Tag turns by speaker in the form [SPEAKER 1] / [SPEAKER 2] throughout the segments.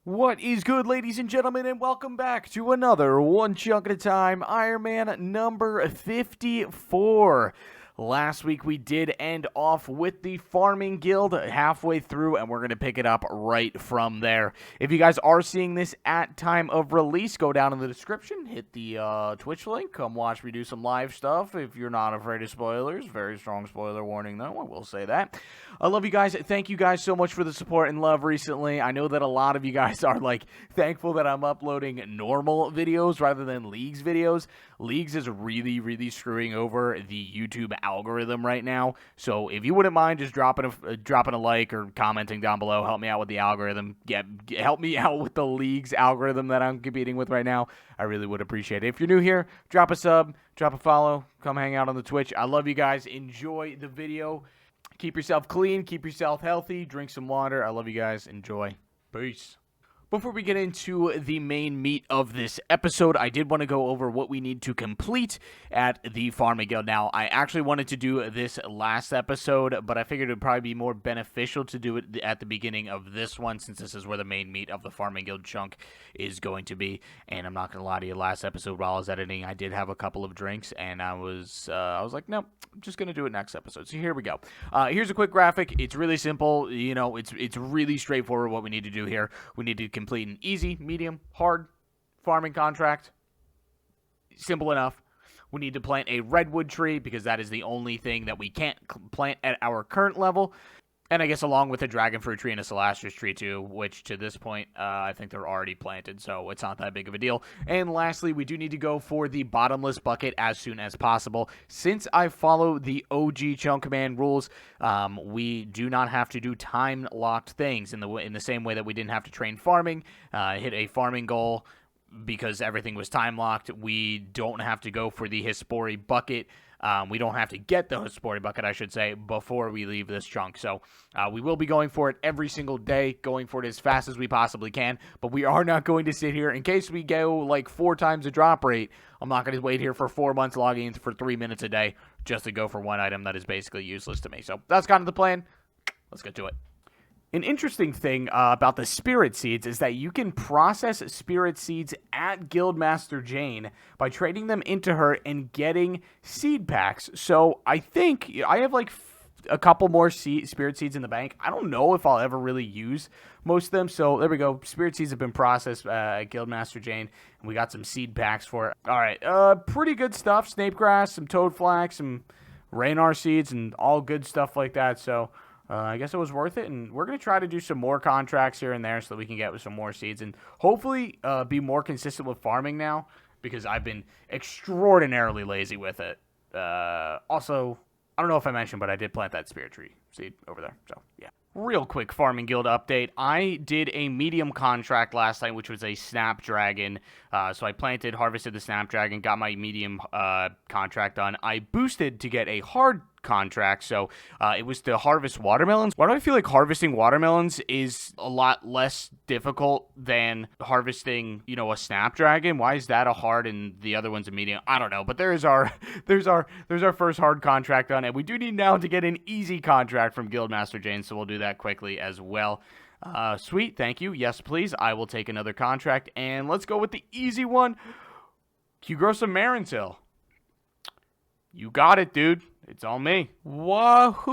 [SPEAKER 1] What is good, ladies and gentlemen, and welcome back to another One Chunk at a Time Iron Man number 54. Last week we did end off with the Farming Guild halfway through, and we're going to pick it up right from there. If you guys are seeing this at time of release, go down in the description, hit the Twitch link, come watch me do some live stuff if you're not afraid of spoilers. Very strong spoiler warning, though, I will say that. I love you guys. Thank you guys so much for the support and love recently. I know that a lot of you guys are, thankful that I'm uploading normal videos rather than Leagues videos. Leagues is really screwing over the YouTube algorithm right now. So if you wouldn't mind just dropping a like or commenting down below, help me out with the algorithm. Help me out with the Leagues algorithm that I'm competing with right now. I really would appreciate it. If you're new here, drop a sub, drop a follow, come hang out on the Twitch. I love you guys. Enjoy the video. Keep yourself clean, keep yourself healthy, drink some water. I love you guys. Enjoy. Peace. Before we get into the main meat of this episode, I did want to go over what we need to complete at the Farming Guild. Now, I actually wanted to do this last episode, but I figured it would probably be more beneficial to do it at the beginning of this one, since this is where the main meat of the Farming Guild chunk is going to be. And I'm not going to lie to you, last episode while I was editing, I did have a couple of drinks, and I was like, no, I'm just going to do it next episode. So here we go. Here's a quick graphic. It's really simple. You know, it's really straightforward what we need to do here. We need to complete an easy, medium, hard farming contract. Simple enough. We need to plant a redwood tree because that is the only thing that we can't plant at our current level. And I guess along with a dragon fruit tree and a Celastris tree too, which to this point, I think they're already planted, so it's not that big of a deal. And lastly, we do need to go for the bottomless bucket as soon as possible. Since I follow the OG Chunk Command rules, we do not have to do time-locked things in the same way that we didn't have to train farming, hit a farming goal because everything was time-locked. We don't have to go for the hispory bucket. We don't have to get the hispory bucket, I should say, before we leave this chunk. So we will be going for it every single day, going for it as fast as we possibly can. But we are not going to sit here. In case we go like 4 times the drop rate, I'm not going to wait here for 4 months logging in for 3 minutes a day just to go for one item that is basically useless to me. So that's kind of the plan. Let's get to it. An interesting thing about the Spirit Seeds is that you can process Spirit Seeds at Guildmaster Jane by trading them into her and getting seed packs. So I think I have like a couple more Spirit Seeds in the bank. I don't know if I'll ever really use most of them. So there we go. Spirit Seeds have been processed at Guildmaster Jane, and we got some seed packs for it. All right, pretty good stuff. Snape grass, some toad flax, some Raynar seeds, and all good stuff like that. So I guess it was worth it, and we're going to try to do some more contracts here and there so that we can get with some more seeds and hopefully be more consistent with farming now because I've been extraordinarily lazy with it. Also, I don't know if I mentioned, but I did plant that spirit tree seed over there, so yeah. Real quick Farming Guild update. I did a medium contract last night, which was a Snapdragon. So I planted, harvested the Snapdragon, got my medium contract done. I boosted to get a hard contract, so it was to harvest watermelons. Why do I feel like harvesting watermelons is a lot less difficult than harvesting, a Snapdragon? Why is that a hard and the other one's a medium? I don't know, but there's our first hard contract done, and we do need now to get an easy contract from Guildmaster Jane, so we'll do that quickly as well. Sweet, thank you. Yes, please. I will take another contract, and let's go with the easy one. Can you grow some Marintil? You got it, dude. It's on me. Wahoo!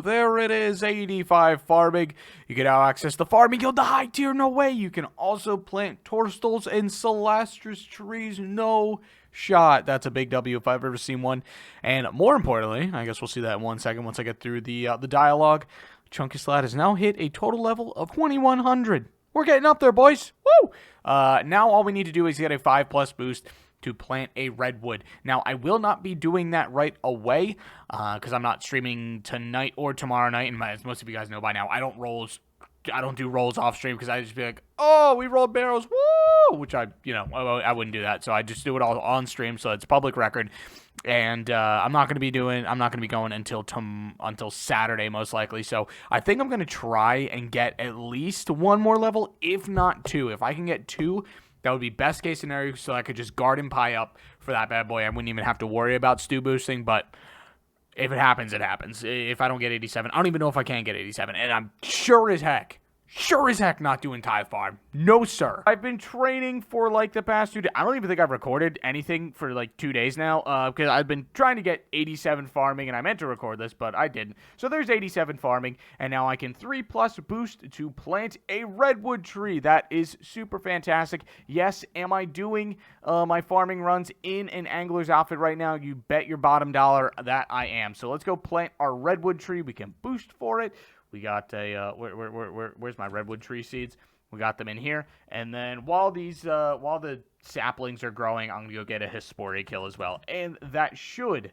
[SPEAKER 1] There it is, 85 farming. You can now access the Farming Guild, the high tier, no way. You can also plant Torstals and Celastris trees, no shot. That's a big W if I've ever seen one. And more importantly, I guess we'll see that in 1 second once I get through the dialogue. Chunky Slat has now hit a total level of 2100. We're getting up there, boys. Woo! Now all we need to do is get a 5+ boost to plant a redwood. Now, I will not be doing that right away because I'm not streaming tonight or tomorrow night. And as most of you guys know by now, I don't do rolls off stream because I just be like, oh, we rolled barrels, woo! Which I wouldn't do that. So I just do it all on stream, so it's public record. And I'm not going to be going until Saturday most likely. So I think I'm going to try and get at least 1 more level, if not 2. If I can get 2. That would be best case scenario, so I could just garden pie up for that bad boy. I wouldn't even have to worry about stew boosting, but if it happens, it happens. If I don't get 87, I don't even know if I can get 87, and I'm sure as heck Sure as heck not doing Tithe Farm. No, sir. I've been training for like the past 2 days. I don't even think I've recorded anything for like 2 days now because I've been trying to get 87 farming and I meant to record this, but I didn't. So there's 87 farming and now I can 3+ boost to plant a redwood tree. That is super fantastic. Yes, am I doing my farming runs in an angler's outfit right now? You bet your bottom dollar that I am. So let's go plant our redwood tree. We can boost for it. We got a, where's my redwood tree seeds? We got them in here. And then while the saplings are growing, I'm going to go get a hispory kill as well. And that should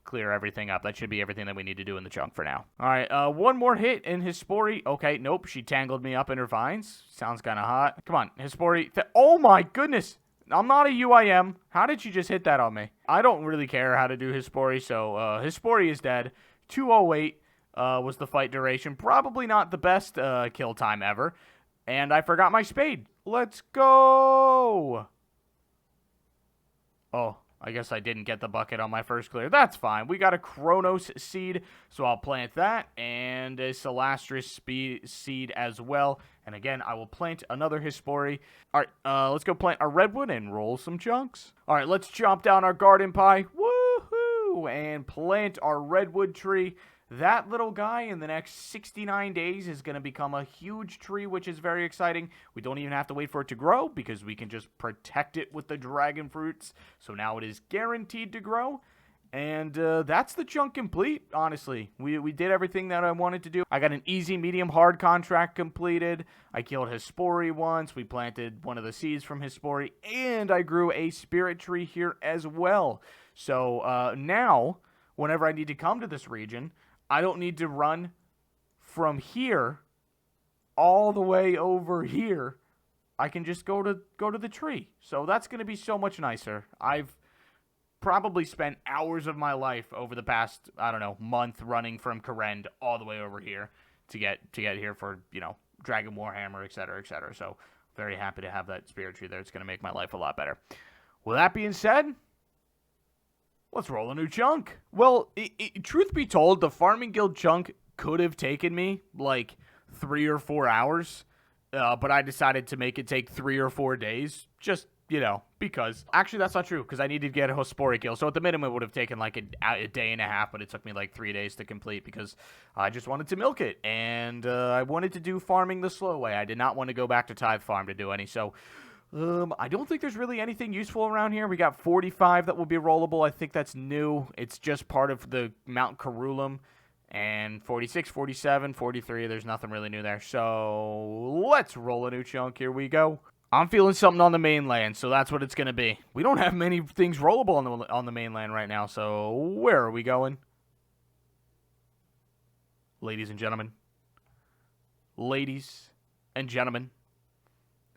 [SPEAKER 1] clear everything up. That should be everything that we need to do in the chunk for now. All right, one more hit in hispory. Okay, nope, she tangled me up in her vines. Sounds kind of hot. Come on, hispory. Oh my goodness. I'm not a UIM. How did you just hit that on me? I don't really care how to do hispory, so hispory is dead. 208. Was the fight duration. Probably not the best kill time ever. And I forgot my spade. Let's go! Oh, I guess I didn't get the bucket on my first clear. That's fine. We got a Kronos seed, so I'll plant that. And a Celastris seed as well. And again, I will plant another hispory. All right, let's go plant our redwood and roll some chunks. All right, let's chomp down our garden pie. Woohoo! And plant our redwood tree. That little guy in the next 69 days is going to become a huge tree, which is very exciting. We don't even have to wait for it to grow because we can just protect it with the dragon fruits. So now it is guaranteed to grow. And that's the chunk complete, honestly. We did everything that I wanted to do. I got an easy, medium, hard contract completed. I killed hispory once. We planted one of the seeds from hispory. And I grew a spirit tree here as well. So now, whenever I need to come to this region, I don't need to run from here all the way over here. I can just go to the tree. So that's going to be so much nicer. I've probably spent hours of my life over the past, I don't know, month running from Kourend all the way over here to get here for, you know, Dragon Warhammer, etc., etc. So very happy to have that spirit tree there. It's going to make my life a lot better. With that being said, let's roll a new chunk. Well, truth be told, the Farming Guild chunk could have taken me like 3 or 4 hours, but I decided to make it take 3 or 4 days, just, you know, because. Actually, that's not true, because I needed to get a hispory kill, so at the minimum it would have taken like a day and a half, but it took me like 3 days to complete, because I just wanted to milk it, and I wanted to do farming the slow way. I did not want to go back to Tithe Farm to do any, so I don't think there's really anything useful around here. We got 45 that will be rollable. I think that's new. It's just part of the Mount Karuulm. And 46, 47, 43, there's nothing really new there. So let's roll a new chunk. Here we go. I'm feeling something on the mainland, so that's what it's going to be. We don't have many things rollable on the mainland right now, so where are we going? Ladies and gentlemen. Ladies and gentlemen.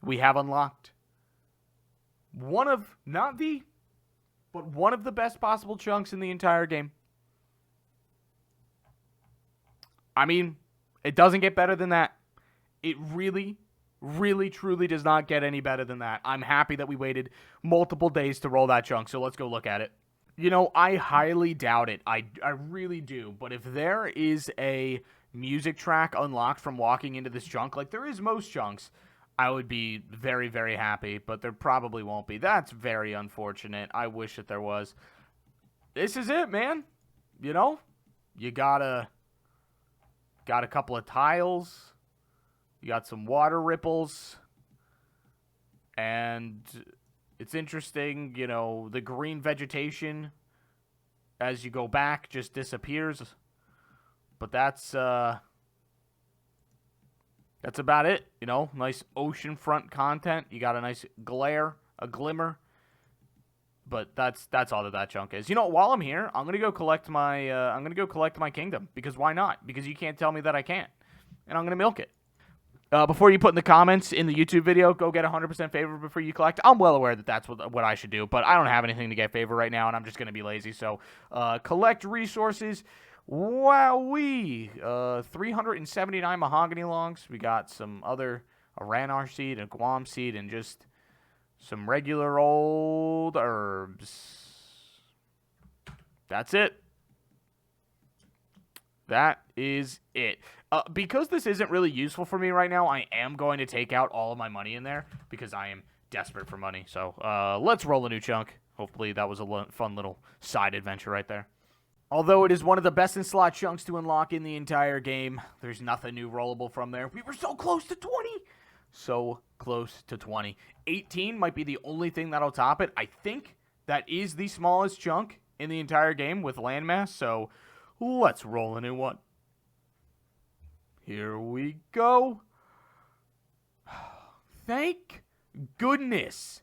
[SPEAKER 1] We have unlocked one of, not the, but one of the best possible chunks in the entire game. I mean, it doesn't get better than that. It really, really, truly does not get any better than that. I'm happy that we waited multiple days to roll that chunk, so let's go look at it. You know, I highly doubt it. I really do. But if there is a music track unlocked from walking into this chunk, like there is most chunks, I would be very, very happy, but there probably won't be. That's very unfortunate. I wish that there was. This is it, man. You know, you got a couple of tiles. You got some water ripples. And it's interesting, you know, the green vegetation as you go back just disappears. But that's about it, you know, nice oceanfront content. You got a nice glare, a glimmer, but that's all that chunk is. You know, while I'm here, I'm gonna go collect my kingdom, because why not? Because you can't tell me that I can't, and I'm gonna milk it. Before you put in the comments in the YouTube video, go get 100% favor before you collect. I'm well aware that that's what I should do, but I don't have anything to get favor right now, and I'm just gonna be lazy. So, collect resources. Wowee! 379 mahogany logs. We got some other Ranar seed, a Guam seed, and just some regular old herbs. That's it. That is it. Because this isn't really useful for me right now, I am going to take out all of my money in there because I am desperate for money. So let's roll a new chunk. Hopefully that was a fun little side adventure right there. Although it is one of the best in slot chunks to unlock in the entire game, there's nothing new rollable from there. We were so close to 20. So close to 20. 18 might be the only thing that'll top it. I think that is the smallest chunk in the entire game with landmass. So let's roll a new one. Here we go. Thank goodness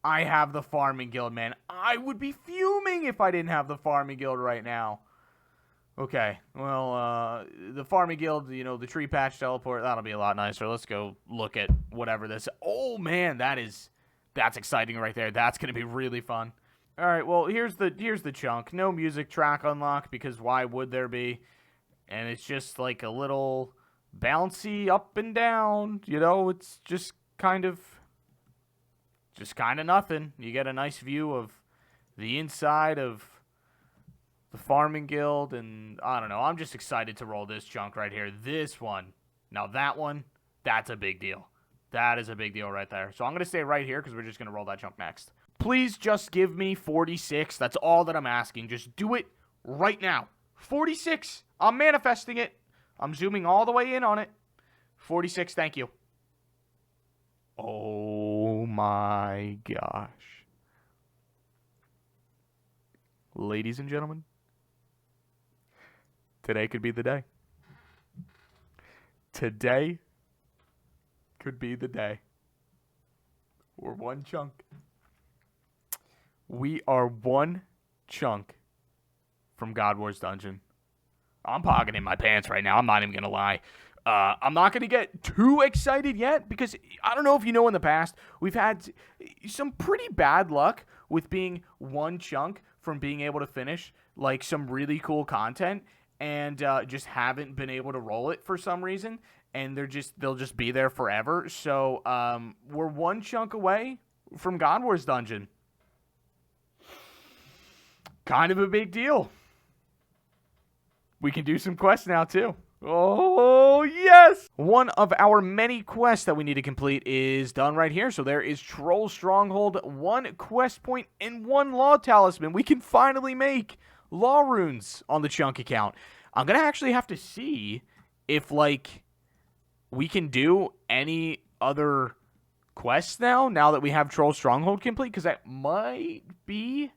[SPEAKER 1] I have the farming guild, man. I would be fuming if I didn't have the farming guild right now. Okay, well, the farming guild, you know, the tree patch teleport, that'll be a lot nicer. Let's go look at whatever this... Oh, man, that's exciting right there. That's going to be really fun. All right, well, here's the chunk. No music track unlock because why would there be? And it's just like a little bouncy up and down, you know, it's just kind of nothing. You get a nice view of the inside of the farming guild, and I don't know, I'm just excited to roll this chunk right here. This one. Now that one, that's a big deal. That is a big deal right there. So I'm going to stay right here because we're just going to roll that chunk next. Please just give me 46. That's all that I'm asking. Just do it right now. 46. I'm manifesting it. I'm zooming all the way in on it. 46, thank you. Oh my gosh. Ladies and gentlemen, today could be the day. Today could be the day. We're one chunk. We are one chunk from Godwars Dungeon. I'm pocketing my pants right now. I'm not even going to lie. I'm not going to get too excited yet because I don't know if you know in the past, we've had some pretty bad luck with being one chunk from being able to finish like some really cool content and just haven't been able to roll it for some reason. And they'll just be there forever. So we're one chunk away from Godwars Dungeon. Kind of a big deal. We can do some quests now, too. Oh, yes! One of our many quests that we need to complete is done right here. So there is Troll Stronghold, 1 quest point, and 1 Law Talisman. We can finally make Law Runes on the chunk account. I'm going to actually have to see if, like, we can do any other quests now that we have Troll Stronghold complete, because that might be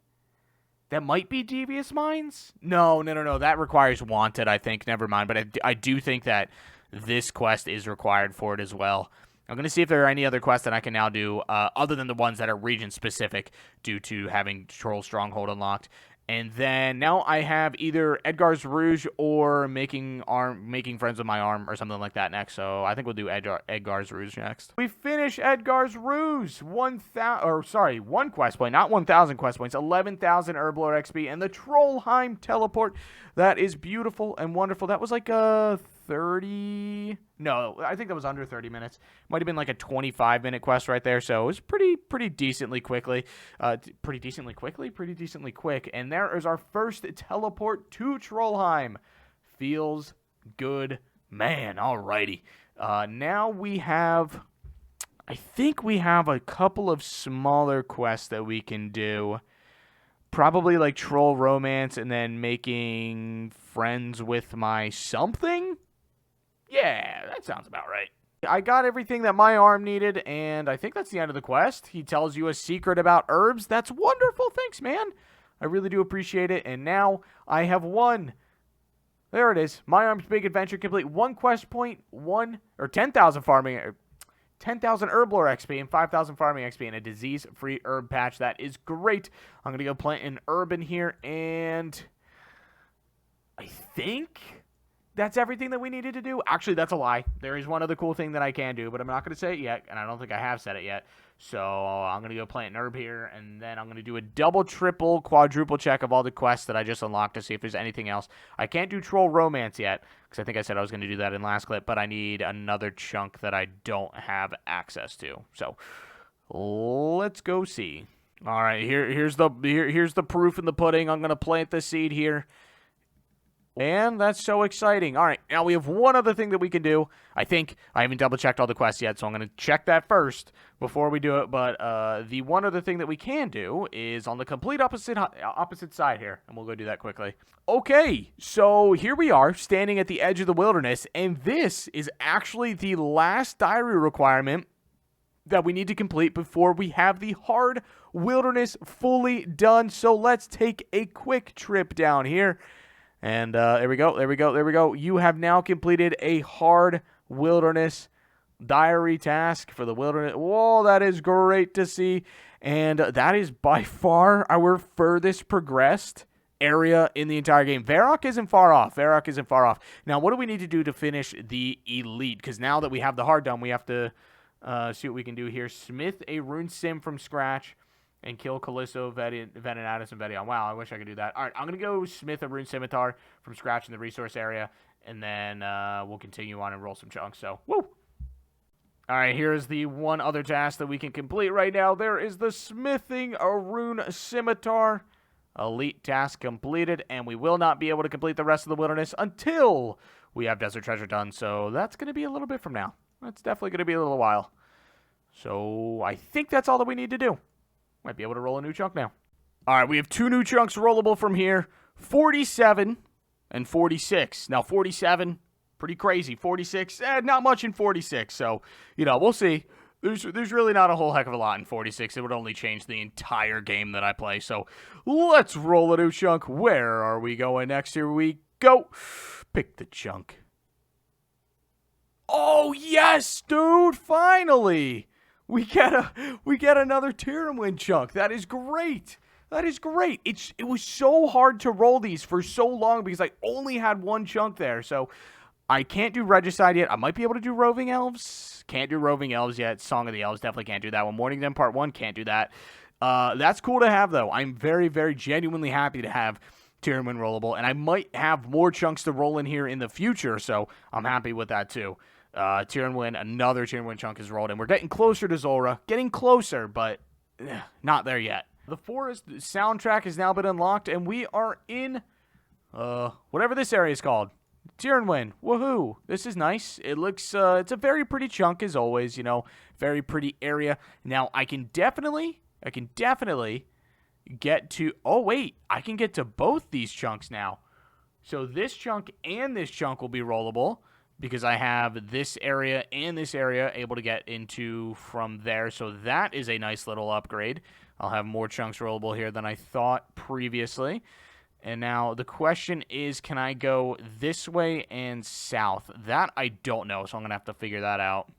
[SPEAKER 1] Devious Minds? No. That requires Wanted, I think. Never mind. But I do think that this quest is required for it as well. I'm going to see if there are any other quests that I can now do other than the ones that are region-specific due to having Troll Stronghold unlocked. And then now I have either Edgar's Rouge or making friends with my arm or something like that next. So I think we'll do Edgar's Rouge next. We finish Edgar's Rouge. 1 quest point, not 1,000 quest points. 11,000 Herblore XP and the Trollheim teleport. That is beautiful and wonderful. That was like a 30... No, I think that was under 30 minutes. Might have been like a 25-minute quest right there. So it was pretty decently quickly. Pretty decently quick. And there is our first teleport to Trollheim. Feels good, man. Alrighty. Now we have... I think we have a couple of smaller quests that we can do. Probably like Troll Romance and then making friends with my something? Yeah, that sounds about right. I got everything that my arm needed, and I think that's the end of the quest. He tells you a secret about herbs. That's wonderful. Thanks, man. I really do appreciate it. And now I have one. There it is. My arm's big adventure complete. 1 quest point, 10,000 farming, 10,000 Herblore XP and 5,000 farming XP and a disease-free herb patch. That is great. I'm going to go plant an herb in here, and I think that's everything that we needed to do. Actually, that's a lie. There is one other cool thing that I can do, but I'm not going to say it yet, and I don't think I have said it yet. So I'm going to go plant an herb here, and then I'm going to do a double, triple, quadruple check of all the quests that I just unlocked to see if there's anything else. I can't do Troll Romance yet, because I think I said I was going to do that in last clip, but I need another chunk that I don't have access to. So let's go see. All right, here's the proof in the pudding. I'm going to plant the seed here. And that's so exciting. All right, now we have one other thing that we can do. I think I haven't double-checked all the quests yet, so I'm going to check that first before we do it. But the one other thing that we can do is on the complete opposite side here, and we'll go do that quickly. Okay, so here we are, standing at the edge of the wilderness, and this is actually the last diary requirement that we need to complete before we have the hard wilderness fully done. So let's take a quick trip down here. And there we go. You have now completed a hard wilderness diary task for the wilderness. Whoa, that is great to see. And that is by far our furthest progressed area in the entire game. Varrock isn't far off. Now, what do we need to do to finish the elite? Because now that we have the hard done, we have to see what we can do here. Smith a rune sim from scratch. And kill Callisto, Venenatus, and Vedion. Wow, I wish I could do that. All right, I'm going to go Smith a Rune Scimitar from scratch in the resource area. And then we'll continue on and roll some chunks. So, woo! All right, here's the one other task that we can complete right now. There is the Smithing a Rune Scimitar. Elite task completed. And we will not be able to complete the rest of the wilderness until we have Desert Treasure done. So, that's going to be a little bit from now. That's definitely going to be a little while. So, I think that's all that we need to do. Might be able to roll a new chunk now. All right, we have 2 new chunks rollable from here. 47 and 46. Now, 47, pretty crazy. 46, not much in 46. So, we'll see. There's really not a whole heck of a lot in 46. It would only change the entire game that I play. So, let's roll a new chunk. Where are we going next? Here we go. Pick the chunk. Oh, yes, dude. Finally. We get another Tirannwn chunk. That is great. It was so hard to roll these for so long because I only had one chunk there. So I can't do Regicide yet. I might be able to do Roving Elves. Can't do Roving Elves yet. Song of the Elves, definitely can't do that one. Morning Den Part 1, can't do that. That's cool to have, though. I'm very, very genuinely happy to have Tirannwn rollable. And I might have more chunks to roll in here in the future. So I'm happy with that, too. Tirannwn, another Tirannwn chunk is rolled, and we're getting closer to Zulrah. Getting closer, but not there yet. The forest soundtrack has now been unlocked, and we are in, whatever this area is called. Tirannwn, woohoo. This is nice. It looks, it's a very pretty chunk as always, very pretty area. Now, I can definitely get to, oh wait, I can get to both these chunks now. So this chunk and this chunk will be rollable. Because I have this area and this area able to get into from there. So that is a nice little upgrade. I'll have more chunks rollable here than I thought previously. And now the question is, can I go this way and south? That I don't know, so I'm going to have to figure that out.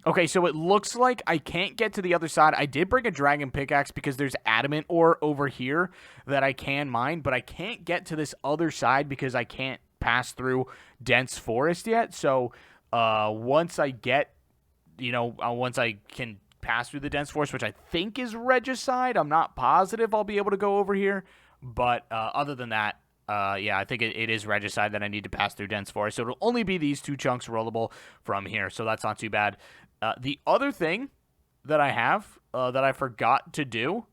[SPEAKER 1] Okay, so it looks like I can't get to the other side. I did bring a dragon pickaxe because there's adamant ore over here that I can mine. But I can't get to this other side because I can't pass through dense forest yet. So once I get, once I can pass through the dense forest, which I think is Regicide, I'm not positive I'll be able to go over here. But other than that, yeah, I think it is Regicide that I need to pass through dense forest. So it'll only be these 2 chunks rollable from here. So that's not too bad. The other thing that I have that I forgot to do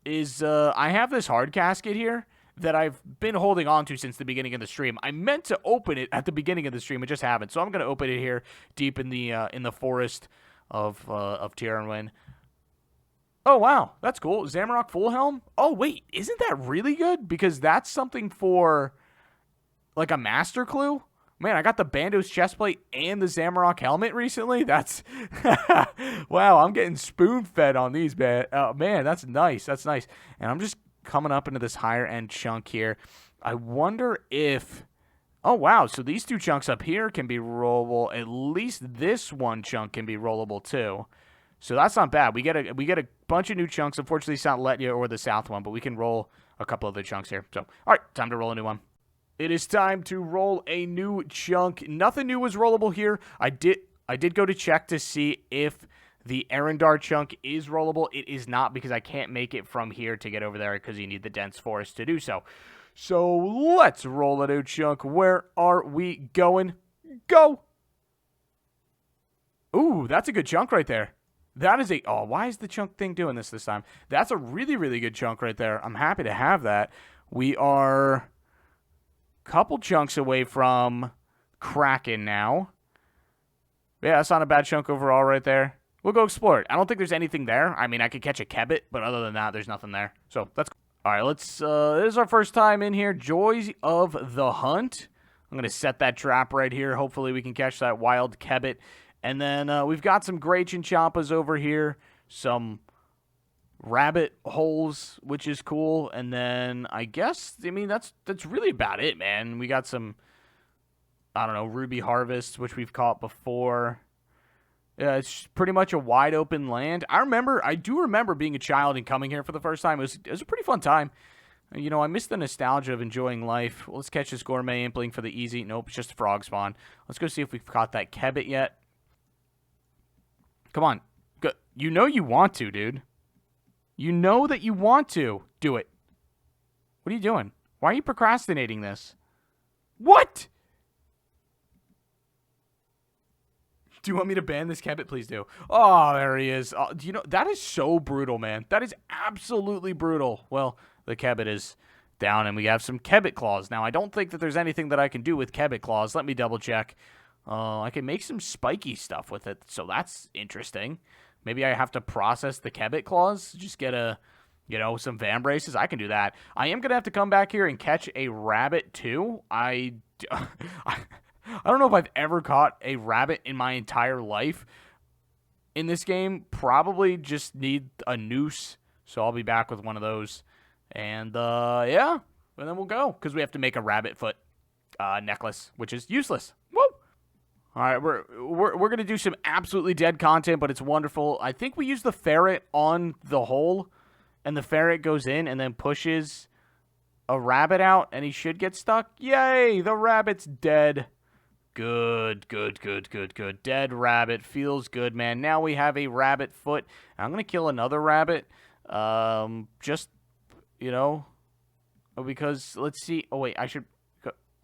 [SPEAKER 1] is I have this hard casket here that I've been holding on to since the beginning of the stream. I meant to open it at the beginning of the stream, I just haven't. So I'm going to open it here deep in the forest of Tirannwn. Oh wow, that's cool. Zamorak Full Helm. Oh wait, isn't that really good? Because that's something for like a master clue. Man, I got the Bandos chestplate and the Zamorak helmet recently. That's wow. I'm getting spoon fed on these, man. Man, that's nice. That's nice. And I'm just coming up into this higher end chunk here. I wonder if, oh wow, so these 2 chunks up here can be rollable. At least this one chunk can be rollable too. So that's not bad. We get a bunch of new chunks. Unfortunately, it's not Letya or the south one, but we can roll a couple of the chunks here. So, all right, time to roll a new one. It is time to roll a new chunk. Nothing new was rollable here. I did go to check to see if the Arendar chunk is rollable. It is not because I can't make it from here to get over there because you need the dense forest to do so. So let's roll a new chunk. Where are we going? Go! Ooh, that's a good chunk right there. That is a... Oh, why is the chunk thing doing this time? That's a really, really good chunk right there. I'm happy to have that. We are... couple chunks away from Kraken now. Yeah, that's not a bad chunk overall right there. We'll go explore it. I don't think there's anything there. I mean, I could catch a kebbit, but other than that, there's nothing there. So, that's cool. All right, let's, this is our first time in here. Joys of the Hunt. I'm going to set that trap right here. Hopefully, we can catch that wild kebbit. And then we've got some Great Chinchompas over here. Some rabbit holes, which is cool. And then, I guess, I mean, that's really about it, man. We got some, I don't know, ruby harvests, which we've caught before. Yeah, it's pretty much a wide open land. I do remember being a child and coming here for the first time. It was a pretty fun time. You know, I miss the nostalgia of enjoying life. Well, let's catch this gourmet impling for the easy. Nope, it's just a frog spawn. Let's go see if we've caught that kebbit yet. Come on. Go. You know you want to, dude. You know that you want to. Do it. What are you doing? Why are you procrastinating this? What? Do you want me to ban this kebbit? Please do. Oh, there he is. Oh, you know, that is so brutal, man. That is absolutely brutal. Well, the kebbit is down, and we have some kebbit claws. Now, I don't think that there's anything that I can do with kebbit claws. Let me double check. I can make some spiky stuff with it, so that's interesting. Maybe I have to process the kebbit claws. Just get some vambraces. I can do that. I am going to have to come back here and catch a rabbit, too. I don't know if I've ever caught a rabbit in my entire life in this game. Probably just need a noose, so I'll be back with one of those. And, yeah, and then we'll go, because we have to make a rabbit foot necklace, which is useless. Woo! All right, we're going to do some absolutely dead content, but it's wonderful. I think we use the ferret on the hole, and the ferret goes in and then pushes a rabbit out, and he should get stuck. Yay, the rabbit's dead. Good. Dead rabbit. Feels good, man. Now we have a rabbit foot. I'm going to kill another rabbit. Just, you know, because, let's see. Oh, wait, I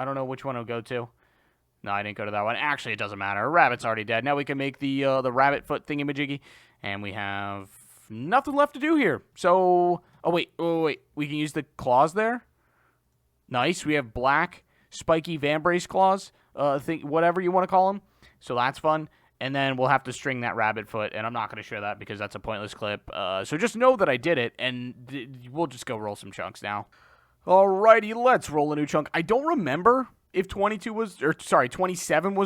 [SPEAKER 1] don't know which one I'll go to. No, I didn't go to that one. Actually, it doesn't matter. A rabbit's already dead. Now we can make the rabbit foot thingamajiggy. And we have nothing left to do here. So, oh, wait. We can use the claws there. Nice. We have black, spiky vambrace claws. Whatever you want to call them. So that's fun. And then we'll have to string that rabbit foot, and I'm not going to share that because that's a pointless clip. So just know that I did it, and we'll just go roll some chunks now. Alrighty, let's roll a new chunk. I don't remember if 27 was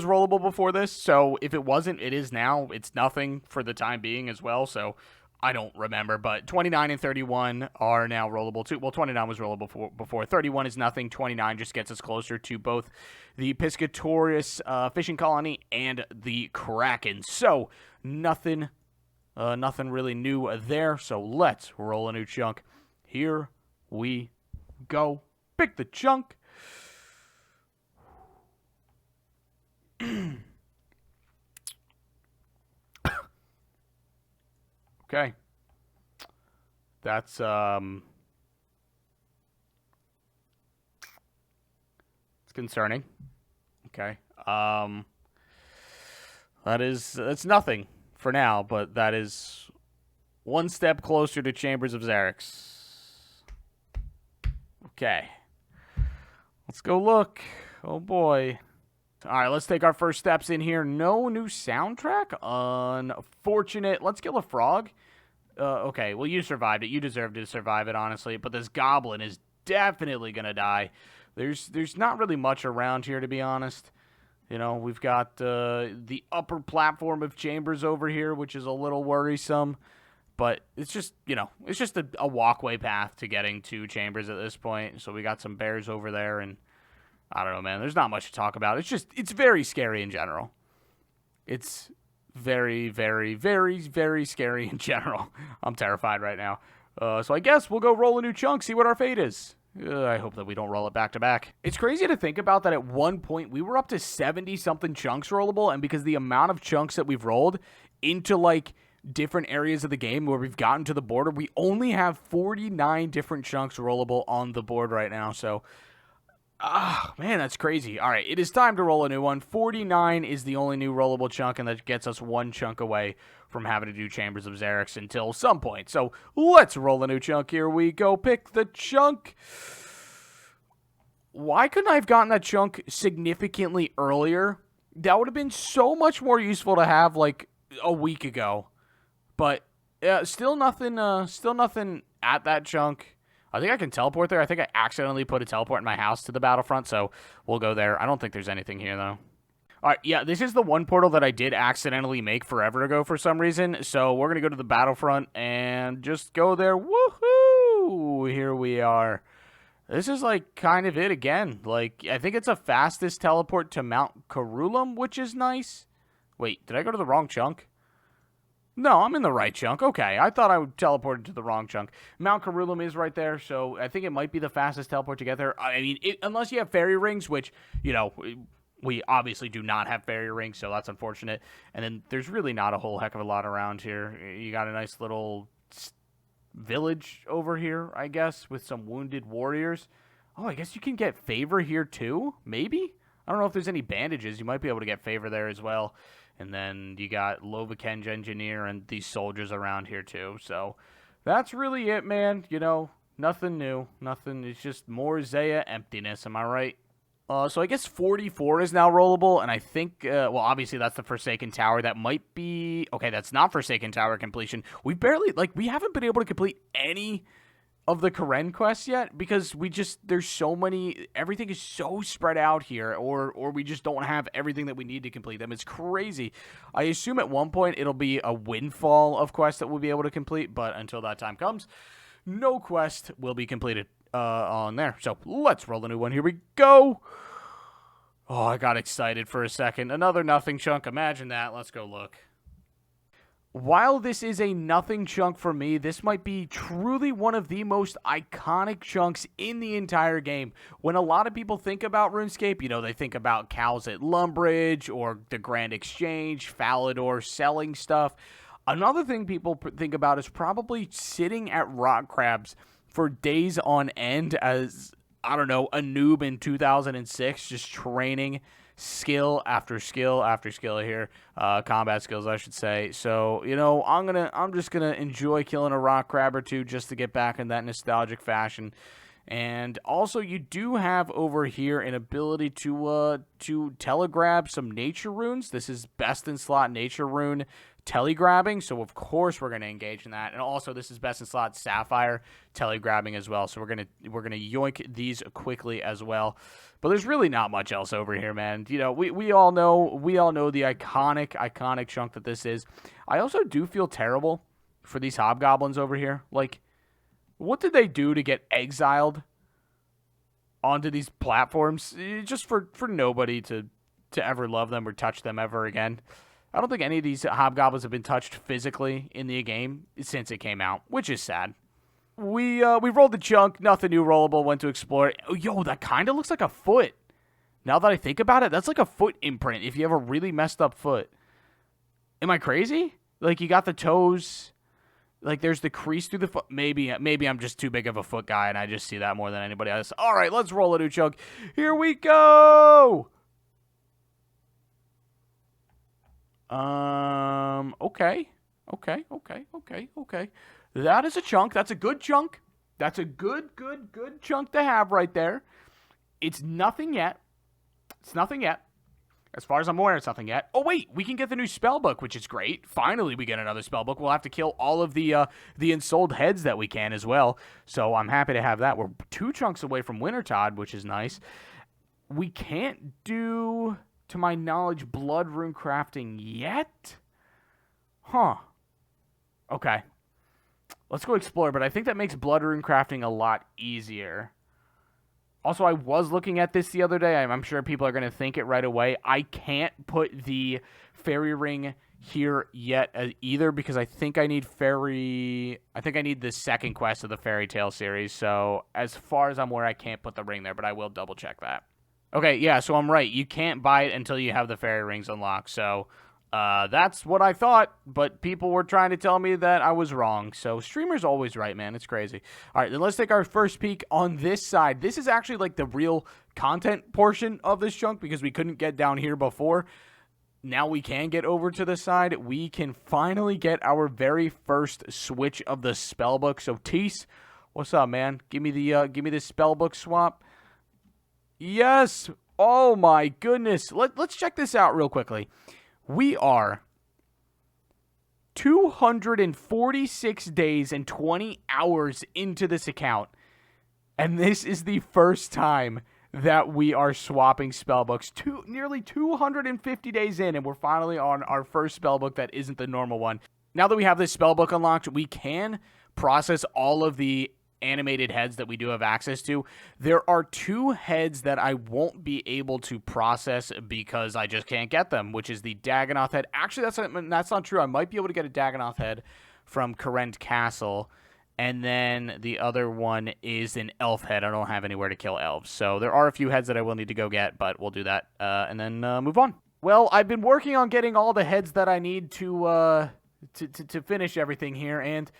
[SPEAKER 1] rollable before this, so if it wasn't, it is now. It's nothing for the time being as well, so I don't remember, but 29 and 31 are now rollable too. Well, 29 was rollable before. 31 is nothing. 29 just gets us closer to both the Piscatorius fishing colony and the Kraken. So, nothing really new there. So, let's roll a new chunk. Here we go. Pick the chunk. Okay. That's, it's concerning. Okay. That's nothing for now, but that is one step closer to Chambers of Xerix. Okay. Let's go look. Oh, boy. All right, let's take our first steps in here. No new soundtrack? Unfortunate. Let's kill a frog. Okay, well, you survived it. You deserve to survive it, honestly. But this goblin is definitely going to die. There's not really much around here, to be honest. You know, we've got the upper platform of Chambers over here, which is a little worrisome. But it's just, you know, it's just a walkway path to getting to Chambers at this point. So we got some bears over there, and I don't know, man. There's not much to talk about. It's very scary in general. It's very, very, very, very scary in general. I'm terrified right now. So I guess we'll go roll a new chunk, see what our fate is. I hope that we don't roll it back to back. It's crazy to think about that at one point we were up to 70-something chunks rollable, and because the amount of chunks that we've rolled into, like, different areas of the game where we've gotten to the border, we only have 49 different chunks rollable on the board right now, so man, that's crazy. All right, it is time to roll a new one. 49 is the only new rollable chunk, and that gets us one chunk away from having to do Chambers of Xerix until some point. So let's roll a new chunk. Here we go. Pick the chunk. why couldn't I have gotten that chunk significantly earlier? That would have been so much more useful to have, like, a week ago. But still nothing at that chunk. I think I can teleport there. I think I accidentally put a teleport in my house to the battlefront, so we'll go there. I don't think there's anything here, though. All right, yeah, this is the one portal that I did accidentally make forever ago for some reason. So we're going to go to the battlefront and just go there. Woohoo! Here we are. This is, like, kind of it again. Like, I think it's a fastest teleport to Mount Karuulm, which is nice. Wait, did I go to the wrong chunk? No, I'm in the right chunk. Okay, I thought I would teleport to the wrong chunk. Mount Karuulm is right there, so I think it might be the fastest teleport to get there. I mean, unless you have fairy rings, which, you know, we obviously do not have fairy rings, so that's unfortunate. And then there's really not a whole heck of a lot around here. You got a nice little village over here, I guess, with some wounded warriors. Oh, I guess you can get favor here too, maybe? I don't know if there's any bandages. You might be able to get favor there as well. And then you got Lovakenj Engineer and these soldiers around here too. So that's really it, man. You know, nothing new. Nothing. It's just more Zaya emptiness. Am I right? So I guess 44 is now rollable, and I think, well, obviously that's the Forsaken Tower. That might be, okay, that's not Forsaken Tower completion. We haven't been able to complete any of the Kourend quests yet, because there's so many, everything is so spread out here, or we just don't have everything that we need to complete them. It's crazy. I assume at one point it'll be a windfall of quests that we'll be able to complete, but until that time comes, no quest will be completed on there. So let's roll a new one. Here we go. Oh, I got excited for a second. Another nothing chunk. Imagine that. Let's go look. While this is a nothing chunk for me, this might be truly one of the most iconic chunks in the entire game. When a lot of people think about RuneScape, you know, they think about cows at Lumbridge or the Grand Exchange, Falador selling stuff. Another thing people think about is probably sitting at rock crabs for days on end as, I don't know, a noob in 2006, just training skill after skill after skill here, combat skills, I should say. So, you know, I'm just gonna enjoy killing a rock crab or two just to get back in that nostalgic fashion. And also, you do have over here an ability to telegrab some nature runes. This is best in slot nature rune telegrabbing, so of course we're going to engage in that. And also, this is best in slot sapphire telegrabbing as well, so we're gonna yoink these quickly as well. But there's really not much else over here, man. You know, we all know the iconic chunk that this is. I also do feel terrible for these hobgoblins over here. Like, what did they do to get exiled onto these platforms just for nobody to ever love them or touch them ever again? I don't think any of these hobgoblins have been touched physically in the game since it came out, which is sad. We rolled the chunk, nothing new rollable, went to explore it. Oh, yo, that kind of looks like a foot. Now that I think about it, that's like a foot imprint if you have a really messed up foot. Am I crazy? Like, you got the toes, like there's the crease through the foot. Maybe I'm just too big of a foot guy and I just see that more than anybody else. All right, let's roll a new chunk. Here we go. Okay. That is a chunk. That's a good chunk. That's a good chunk to have right there. It's nothing yet. As far as I'm aware, it's nothing yet. Oh, wait, we can get the new Spellbook, which is great. Finally, we get another Spellbook. We'll have to kill all of the insouled heads that we can as well. So I'm happy to have that. We're 2 chunks away from Wintertide, which is nice. We can't do, to my knowledge, blood rune crafting yet? Huh. Okay. Let's go explore, but I think that makes blood rune crafting a lot easier. Also, I was looking at this the other day. I'm sure people are going to think it right away. I can't put the fairy ring here yet either because I think I need the second quest of the Fairy Tale series. So as far as I'm aware, I can't put the ring there, but I will double check that. Okay, yeah, so I'm right. You can't buy it until you have the fairy rings unlocked. So that's what I thought, but people were trying to tell me that I was wrong. So streamer's always right, man. It's crazy. All right, then let's take our first peek on this side. This is actually like the real content portion of this chunk because we couldn't get down here before. Now we can get over to the side. We can finally get our very first switch of the Spellbook. So Tease, what's up, man? Give me the Spellbook swap. Yes. Oh my goodness. Let's check this out real quickly. We are 246 days and 20 hours into this account. And this is the first time that we are swapping spellbooks. Nearly 250 days in, and we're finally on our first spellbook that isn't the normal one. Now that we have this spellbook unlocked, we can process all of the animated heads that we do have access to. There are 2 heads that I won't be able to process because I just can't get them, which is the Dagannoth head. Actually, that's not true. I might be able to get a Dagannoth head from Kourend Castle. And then the other one is an elf head. I don't have anywhere to kill elves. So there are a few heads that I will need to go get, but we'll do that and then move on. Well, I've been working on getting all the heads that I need to finish everything here, and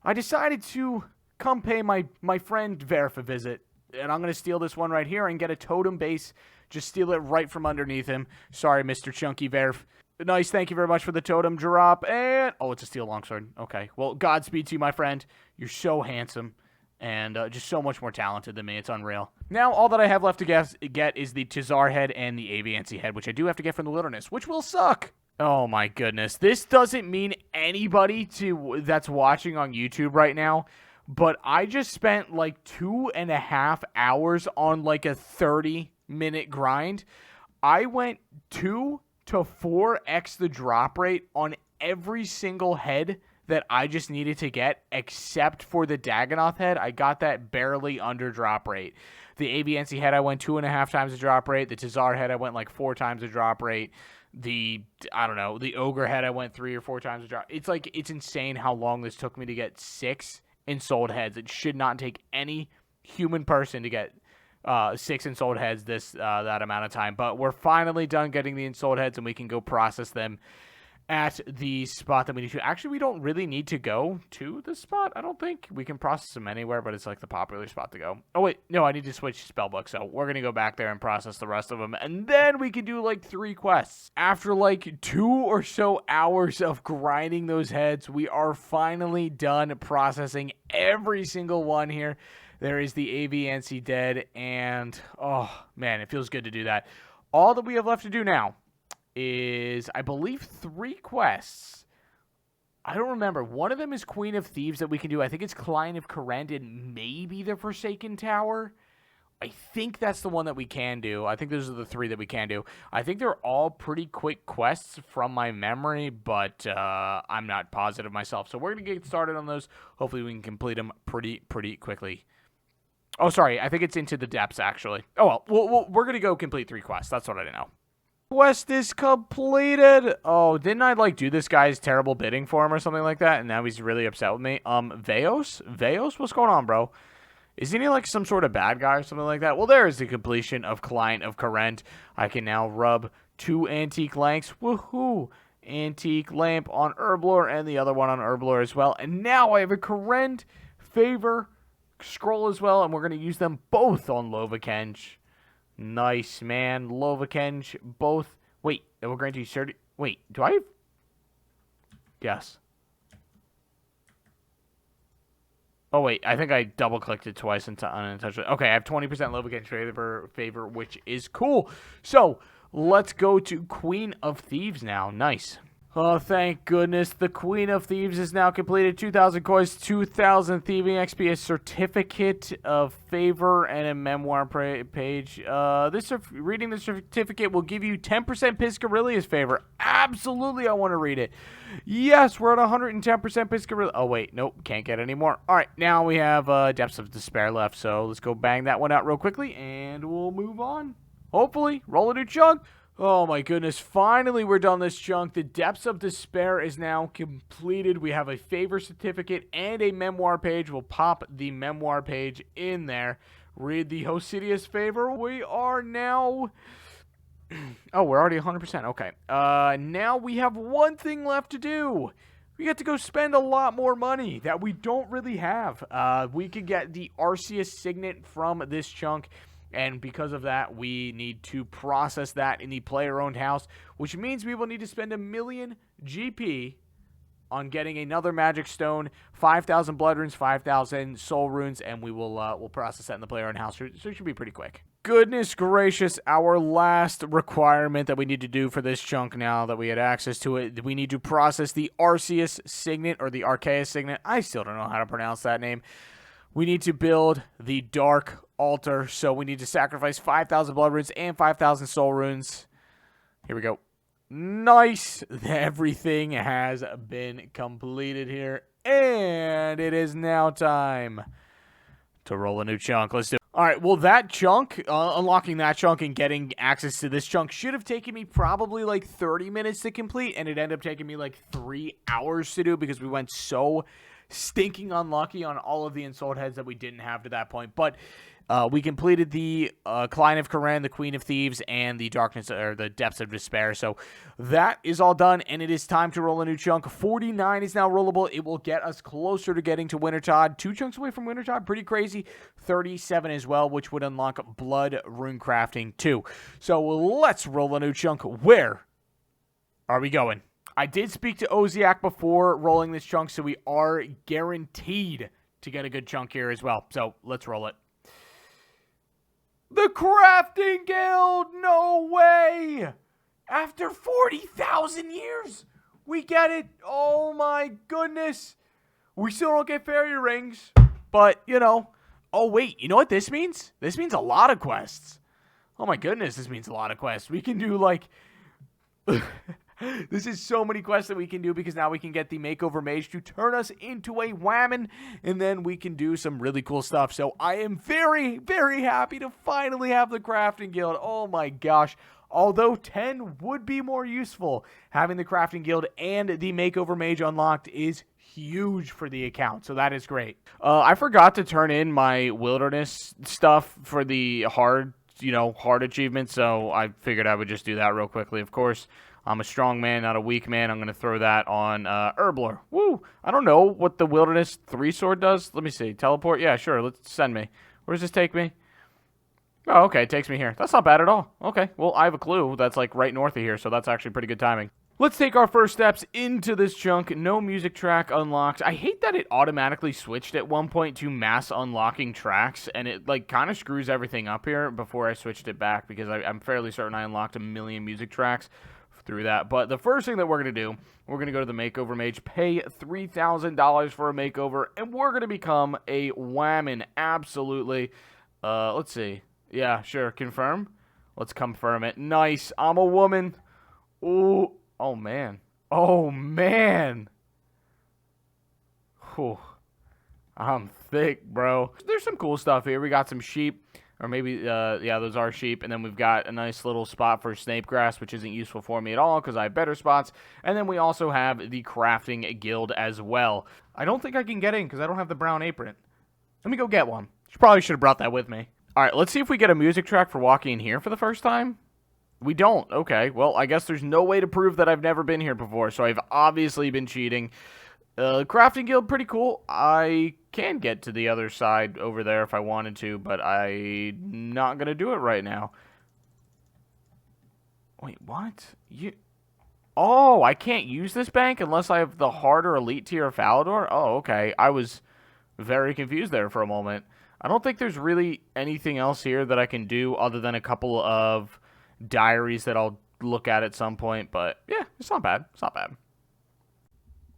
[SPEAKER 1] I decided to come pay my friend Verf a visit. And I'm going to steal this one right here and get a totem base. Just steal it right from underneath him. Sorry, Mr. Chunky Verf. Nice, thank you very much for the totem drop. And, oh, it's a steel longsword. Okay, well, Godspeed to you, my friend. You're so handsome and just so much more talented than me. It's unreal. Now, all that I have left to get is the Tizar head and the Aviancy head, which I do have to get from the wilderness, which will suck. Oh, my goodness. This doesn't mean anybody that's watching on YouTube right now, but I just spent like 2.5 hours on like a 30-minute grind. I went 2 to 4x the drop rate on every single head that I just needed to get, except for the Dagannoth head. I got that barely under drop rate. The Aviancy head, I went 2.5 times the drop rate. The Tizar head, I went like 4 times the drop rate. The Ogre head, I went 3 or 4 times the drop. It's insane how long this took me to get 6 insouled heads. It should not take any human person to get 6 insouled heads that amount of time, but we're finally done getting the insouled heads and we can go process them at the spot that we need to. Actually, we don't really need to go to the spot. I don't think we can process them anywhere, but it's like the popular spot to go. Oh wait, no, I need to switch spellbook, so we're gonna go back there and process the rest of them, and then we can do like 3 quests. After like 2 or so hours of grinding those heads, we are finally done processing every single one here. There is the Aviancy dead, and, oh, man, it feels good to do that. All that we have left to do now is, I believe, 3 quests. I don't remember. One of them is Queen of Thieves that we can do. I think it's Client of Kourend and maybe the Forsaken Tower. I think that's the one that we can do. I think those are the 3 that we can do. I think they're all pretty quick quests from my memory, but I'm not positive myself. So we're going to get started on those. Hopefully we can complete them pretty quickly. Oh, sorry. I think it's Into the Depths, actually. Oh, well, we're going to go complete 3 quests. That's what I know. Quest is completed. Oh, didn't I, like, do this guy's terrible bidding for him or something like that? And now he's really upset with me. Veos? Veos? What's going on, bro? Isn't he, like, some sort of bad guy or something like that? Well, there is the completion of Client of Kourend. I can now rub 2 antique lamps. Woohoo! Antique lamp on Herblore and the other one on Herblore as well. And now I have a Kourend favor scroll as well, and we're going to use them both on Lovakenge. Nice, man. Lovakenge, both. Wait, we're going to use 30. Wait, do I have... Yes. Oh, wait, I think I double-clicked it twice on Untouchable. Okay, I have 20% Lovakenge favor, which is cool. So, let's go to Queen of Thieves now. Nice. Oh, thank goodness. The Queen of Thieves is now completed. 2,000 coins, 2,000 thieving XP, a certificate of favor, and a memoir page. Reading the certificate will give you 10% Piscarilia's favor. Absolutely, I want to read it. Yes, we're at 110% Piscarilia. Oh, wait, nope, can't get any more. All right, now we have Depths of Despair left, so let's go bang that one out real quickly, and we'll move on. Hopefully, roll a new chunk. Oh my goodness, finally we're done this chunk. The Depths of Despair is now completed. We have a favor certificate and a memoir page. We'll pop the memoir page in there. Read the Hosidius favor. We are now... Oh, we're already 100%. Okay. Now we have one thing left to do. We get to go spend a lot more money that we don't really have. We could get the Arceus Signet from this chunk. And because of that, we need to process that in the player-owned house, which means we will need to spend 1 million GP on getting another Magic Stone, 5,000 Blood Runes, 5,000 Soul Runes, and we will we'll process that in the player-owned house. So it should be pretty quick. goodness gracious, our last requirement that we need to do for this chunk now that we had access to it, we need to process the Arceus Signet, or the Arceus Signet. I still don't know how to pronounce that name. We need to build the Dark Altar, so we need to sacrifice 5,000 Blood Runes and 5,000 Soul Runes. Here we go. Nice. Everything has been completed here, and it is now time to roll a new chunk. Let's do it. All right, well, that chunk, unlocking that chunk and getting access to this chunk should have taken me probably like 30 minutes to complete, and it ended up taking me like 3 hours to do because we went so stinking unlucky on all of the insouled heads that we didn't have to that point. But we completed the Client of Kourend, the Queen of Thieves, and the Darkness, or the Depths of Despair. So that is all done, and it is time to roll a new chunk. 49 is now rollable. It will get us closer to getting to Wintertide. 2 chunks away from Wintertide, pretty crazy. 37 as well, which would unlock Blood Rune Crafting too. So let's roll a new chunk. Where are we going? I did speak to Oziak before rolling this chunk, so we are guaranteed to get a good chunk here as well. So let's roll it. The Crafting Guild! No way! After 40,000 years, we get it. Oh my goodness. We still don't get fairy rings, but, you know. Oh, wait, you know what this means? This means a lot of quests. Oh my goodness, this means a lot of quests. We can do, like... This is so many quests that we can do because now we can get the Makeover Mage to turn us into a Whammon, and then we can do some really cool stuff. So I am very, very happy to finally have the Crafting Guild. Oh my gosh. Although 10 would be more useful, having the Crafting Guild and the Makeover Mage unlocked is huge for the account, so that is great. I forgot to turn in my Wilderness stuff for the hard achievement, so I figured I would just do that real quickly. Of course, I'm a strong man, not a weak man. I'm going to throw that on Herbler. Woo! I don't know what the Wilderness 3-sword does. Let me see. Teleport? Yeah, sure. Let's send me. Where does this take me? Oh, okay. It takes me here. That's not bad at all. Okay. Well, I have a clue. That's like right north of here, so that's actually pretty good timing. Let's take our first steps into this chunk. No music track unlocked. I hate that it automatically switched at one point to mass unlocking tracks, and it like kind of screws everything up here before I switched it back because I'm fairly certain I unlocked a million music tracks through that. But the first thing that we're going to do, we're going to go to the Makeover Mage, pay $3,000 for a makeover, and we're going to become a Whammon. Absolutely. Let's see. Yeah, sure. Confirm? Let's confirm it. Nice. I'm a woman. Ooh. Oh, man. Oh, man. Whew. I'm thick, bro. There's some cool stuff here. We got some sheep. Or maybe, yeah, those are sheep. And then we've got a nice little spot for snape grass, which isn't useful for me at all because I have better spots. And then we also have the Crafting Guild as well. I don't think I can get in because I don't have the brown apron. Let me go get one. Probably should have brought that with me. All right, let's see if we get a music track for walking in here for the first time. We don't. Okay, well, I guess there's no way to prove that I've never been here before, so I've obviously been cheating. Crafting Guild, pretty cool. I can get to the other side over there if I wanted to, but I'm not going to do it right now. Wait, what? Oh, I can't use this bank unless I have the harder elite tier of Falador? Oh, okay. I was very confused there for a moment. I don't think there's really anything else here that I can do other than a couple of diaries that I'll look at some point, but yeah, it's not bad. It's not bad.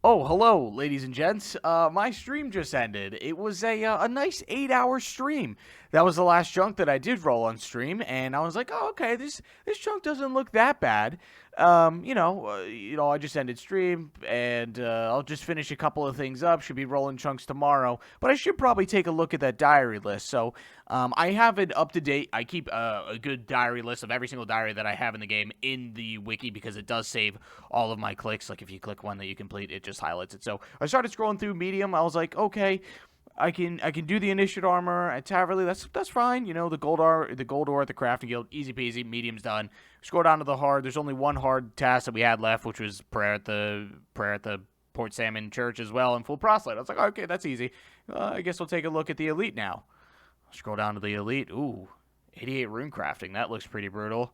[SPEAKER 1] Oh, hello, ladies and gents. My stream just ended. It was a nice 8-hour stream. That was the last chunk that I did roll on stream, and I was like, oh, okay, this chunk doesn't look that bad. I just ended stream, and I'll just finish a couple of things up. Should be rolling chunks tomorrow, but I should probably take a look at that diary list. So I have it up to date. I keep a good diary list of every single diary that I have in the game in the wiki because it does save all of my clicks. Like if you click one that you complete, it just highlights it. So I started scrolling through medium. I was like, okay, I can do the initiate armor at Taverley. That's fine. You know, the gold ore at the Crafting Guild, easy peasy. Medium's done. Scroll down to the hard. There's only one hard task that we had left, which was prayer at the Port Salmon Church as well, and full proselyte. I was like, okay, that's easy. I guess we'll take a look at the elite now. Scroll down to the elite. Ooh, 88 rune crafting. That looks pretty brutal.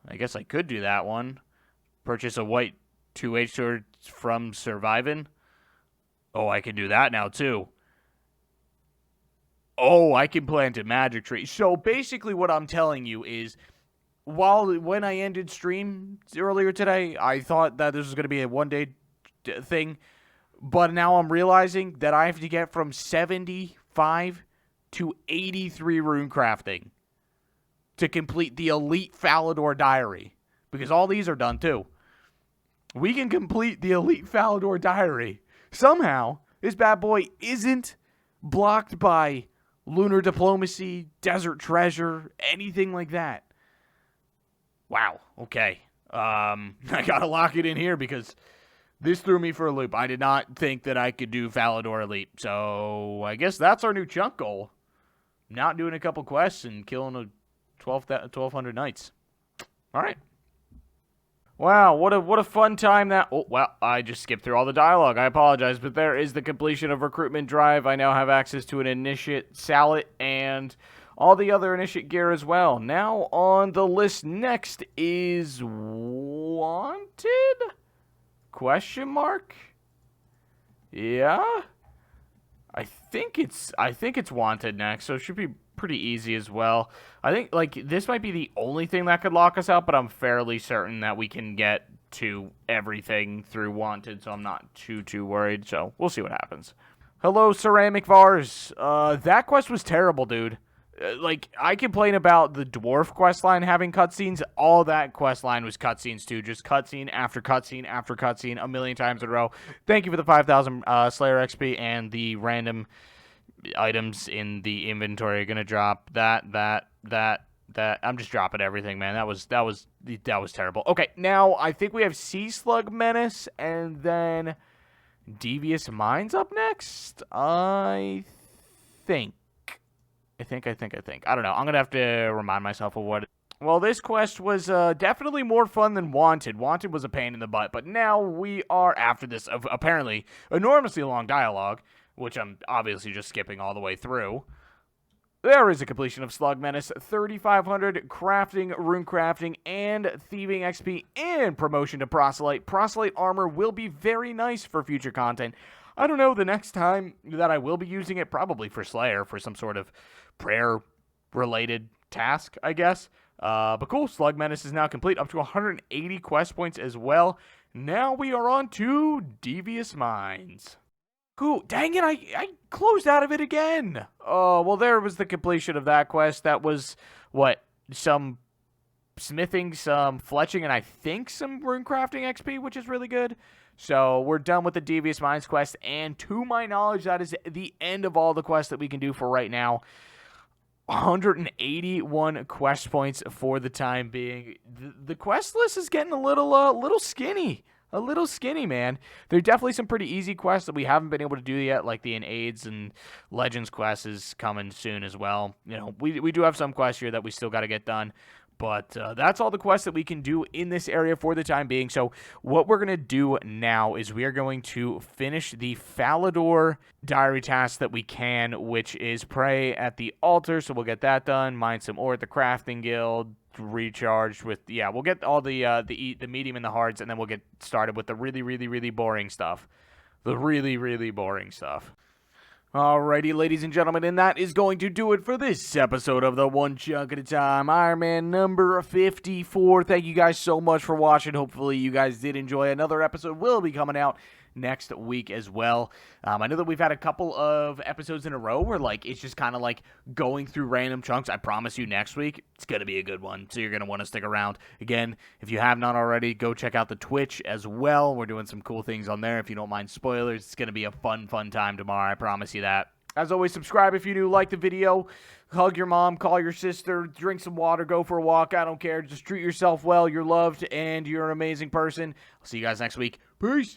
[SPEAKER 1] I guess I could do that one. Purchase a white 2H sword from Survivin'. Oh, I can do that now too. Oh, I can plant a magic tree. So basically what I'm telling you is, when I ended stream earlier today, I thought that this was going to be a one-day thing, but now I'm realizing that I have to get from 75 to 83 rune crafting to complete the Elite Falador Diary, because all these are done too. We can complete the Elite Falador Diary. Somehow, this bad boy isn't blocked by Lunar Diplomacy, Desert Treasure, anything like that. Wow, okay. I gotta lock it in here because this threw me for a loop. I did not think that I could do Falador Elite, so I guess that's our new chunk goal. Not doing a couple quests and killing a 1,200 knights. All right. Wow, what a fun time that... Oh, well, I just skipped through all the dialogue. I apologize, but there is the completion of recruitment drive. I now have access to an initiate sallet and all the other initiate gear as well. Now on the list next is wanted? Question mark? Yeah? I think it's wanted next, so it should be pretty easy as well. I think, like, this might be the only thing that could lock us out, but I'm fairly certain that we can get to everything through wanted, so I'm not too worried, so we'll see what happens. Hello, Ceramic Vars. That quest was terrible, dude. Like, I complain about the dwarf questline having cutscenes. All that questline was cutscenes, too. Just cutscene after cutscene after cutscene a million times in a row. Thank you for the 5,000 Slayer XP, and the random items in the inventory are going to drop. That. I'm just dropping everything, man. That was terrible. Okay, now I think we have Sea Slug Menace, and then Devious Minds up next? I think. I don't know. I'm going to have to remind myself of what... Well, this quest was definitely more fun than Wanted. Wanted was a pain in the butt, but now we are, after this apparently enormously long dialogue, which I'm obviously just skipping all the way through, there is a completion of Slug Menace, 3,500 crafting, rune crafting, and thieving XP, and promotion to Proselyte. Proselyte armor will be very nice for future content. I don't know, the next time that I will be using it, probably for Slayer, for some sort of prayer-related task, I guess. But cool, Slug Menace is now complete, up to 180 quest points as well. Now we are on to Devious Minds. Cool, dang it, I closed out of it again. Oh, well, there was the completion of that quest. That was, what, some smithing, some fletching, and I think some rune crafting XP, which is really good. So we're done with the Devious Minds quest, and to my knowledge, that is the end of all the quests that we can do for right now. 181 quest points for the time being. The quest list is getting a little skinny. A little skinny, man. There are definitely some pretty easy quests that we haven't been able to do yet, like the Aids and Legends quest is coming soon as well. You know, we do have some quests here that we still got to get done. But that's all the quests that we can do in this area for the time being. So what we're going to do now is we are going to finish the Falador diary task that we can, which is pray at the altar. So we'll get that done. Mine some ore at the crafting guild. Recharged with, yeah, we'll get all the medium and the hards, and then we'll get started with the really boring stuff. The really boring stuff. Alrighty, ladies and gentlemen, and that is going to do it for this episode of the One Chunk at a Time Iron Man number 54. Thank you guys so much for watching. Hopefully you guys did enjoy. Another episode will be coming out next week as well. I know that we've had a couple of episodes in a row where, like, it's just kind of like going through random chunks. I promise you next week, it's going to be a good one, so you're going to want to stick around. Again, if you have not already, go check out the Twitch as well. We're doing some cool things on there. If you don't mind spoilers, it's going to be a fun time tomorrow. I promise you that. As always, subscribe if you do like the video. Hug your mom, call your sister, drink some water, go for a walk. I don't care. Just treat yourself well. You're loved, and you're an amazing person. I'll see you guys next week. Peace.